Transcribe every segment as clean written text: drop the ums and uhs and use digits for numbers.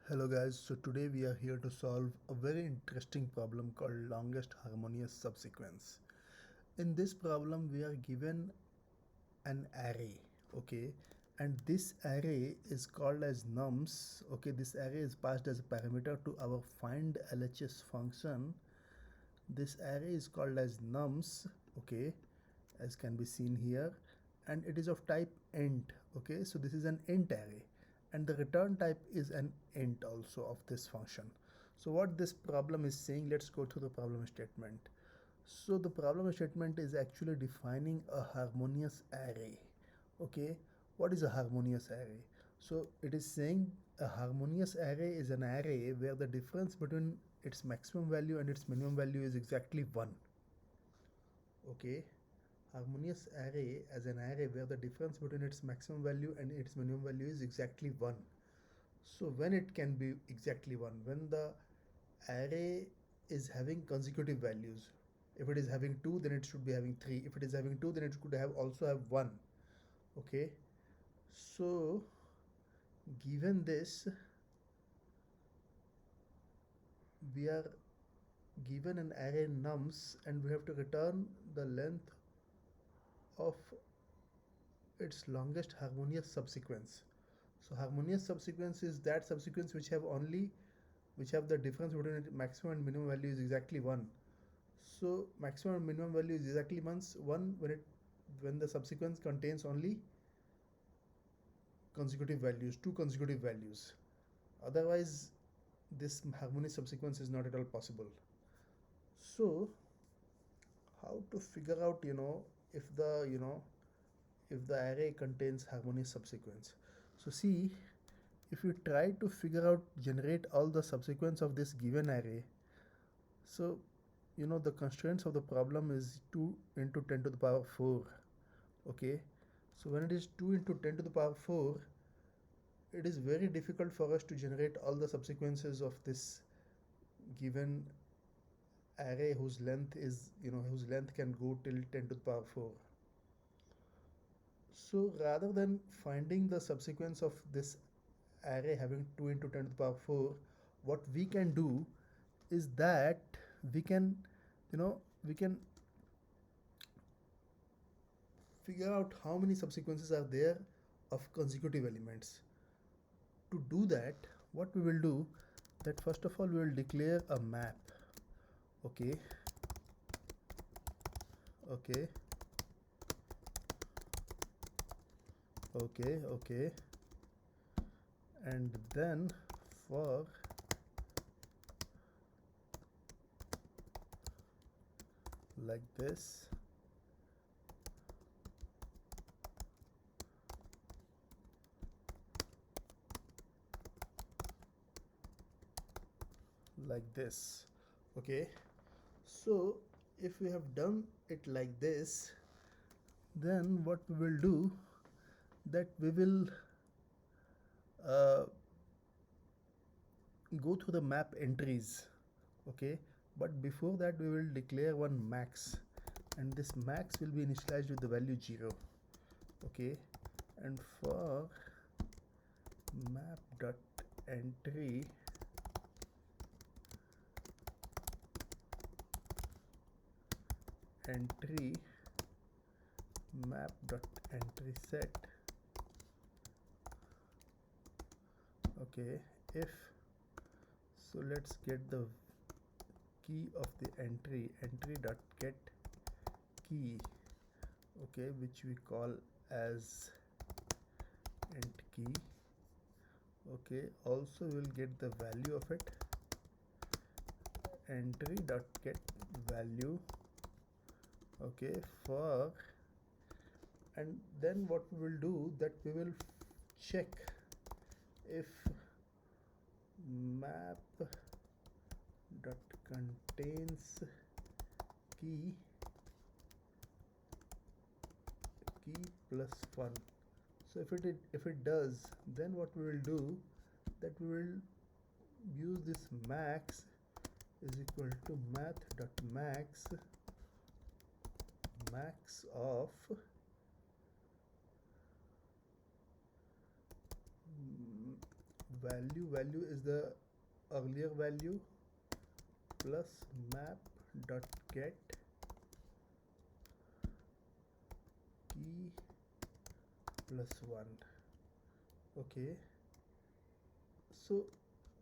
Hello guys, so today we are here to solve a very interesting problem called longest harmonious subsequence. In this problem we are given an array, okay, and this array is called as nums, okay. This array is passed as a parameter to our find LHS function. This array is called as nums, okay, as can be seen here, and it is of type int, okay. So this is an int array and the return type is an int also of this function. So what this problem is saying, let's go to the problem statement. So the problem statement is actually defining a harmonious array, okay. What is a harmonious array? So it is saying a harmonious array is an array where the difference between its maximum value and its minimum value is exactly 1, okay. Harmonious array as an array where the difference between its maximum value and its minimum value is exactly 1. So when it can be exactly 1? When the array is having consecutive values. If it is having 2, then it should be having 3. If it is having 2, then it could have also have 1, okay. So given this, we are given an array nums and we have to return the length of its longest harmonious subsequence. So harmonious subsequence is that subsequence which have the difference between maximum and minimum value is exactly 1. So maximum and minimum value is exactly 1 when the subsequence contains only consecutive values, two consecutive values. Otherwise this harmonious subsequence is not at all possible. So how to figure out if the array contains harmonious subsequence? So see, if you try to figure out generate all the subsequence of this given array, so the constraints of the problem is 2 into 10 to the power 4, okay. So when it is 2 into 10 to the power 4, it is very difficult for us to generate all the subsequences of this given array whose length can go till 10 to the power 4. So rather than finding the subsequence of this array having 2 into 10 to the power 4, what we can do is that we can we can figure out how many subsequences are there of consecutive elements. To do that, what we will do, that first of all we will declare a map, okay, okay, okay, and then for like this, like this, okay. So if we have done it like this, then what we will do, that we will uh, go through the map entries, okay. But before that we will declare one max, and this max will be initialized with the value 0, okay. And for map dot entry map dot entry set, okay. If so, let's get the key of the entry dot get key, okay, which we call as int key, okay. Also we'll get the value of it, entry dot get value, okay. For and then what we will do, that we will check if map dot contains key plus 1. So if it does, then what we will do, that we will use this max is equal to math.max max of value is the earlier value plus map dot get key plus 1. Okay, so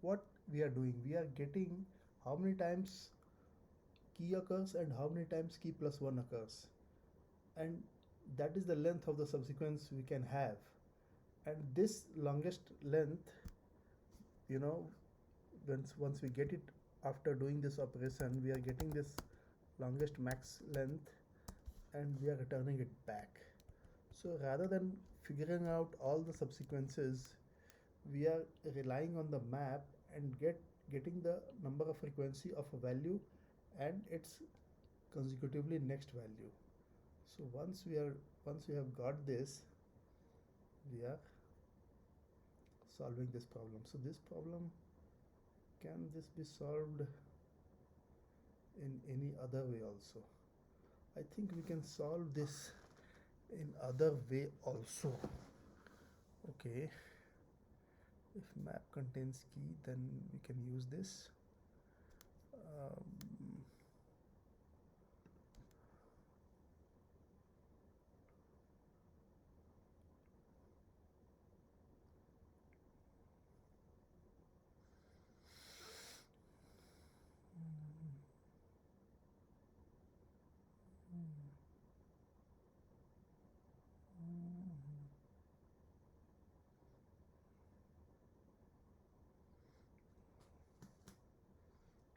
what we are doing, we are getting how many times key occurs and how many times key plus 1 occurs, and that is the length of the subsequence we can have. And this longest length, you know, once we get it, after doing this operation we are getting this longest max length and we are returning it back. So rather than figuring out all the subsequences, we are relying on the map and getting the number of frequency of a value and its consecutively next value. So once we have got this, we are solving this problem. So this problem, can this be solved in any other way also? I think we can solve this in other way also. Okay, if map contains key, then we can use this. um,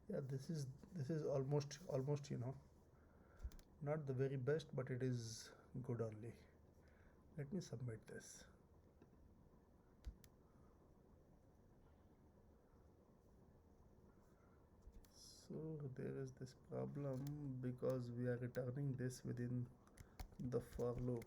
yeah, this is almost, not the very best, but it is good only. Let me submit this. So there is this problem because we are returning this within the for loop.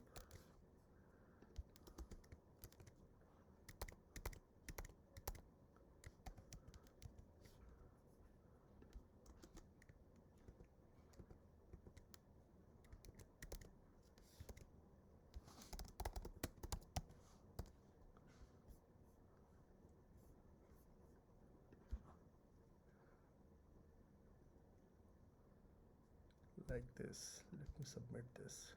Like this. Let me submit this.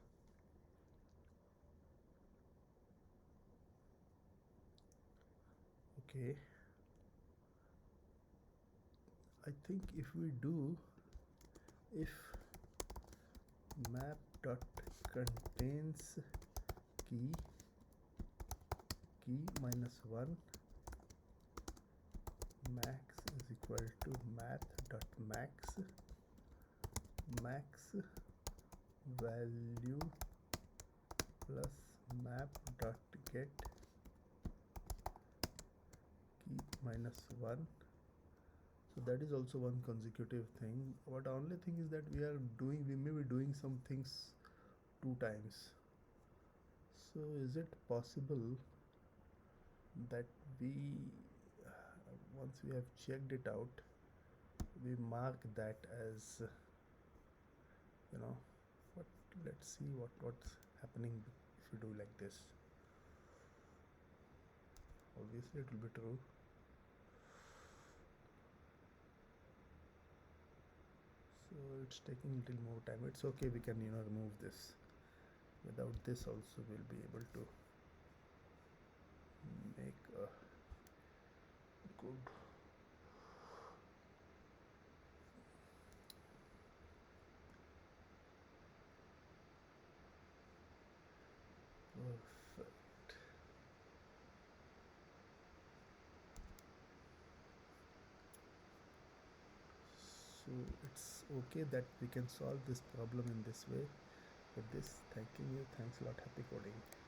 Okay, I think if we do, if map dot contains key minus 1, max is equal to math dot max value plus map dot get key minus 1. So that is also one consecutive thing. What only thing is that we may be doing some things two times. So is it possible that we once we have checked it out, we mark that as, you know what, let's see what's happening if we do like this. Obviously it will be true. So it's taking a little more time. It's okay, we can remove this. Without this also we'll be able to make a good perfect. So it's okay that we can solve this problem in this way. With this, thanking you, thanks a lot, happy coding.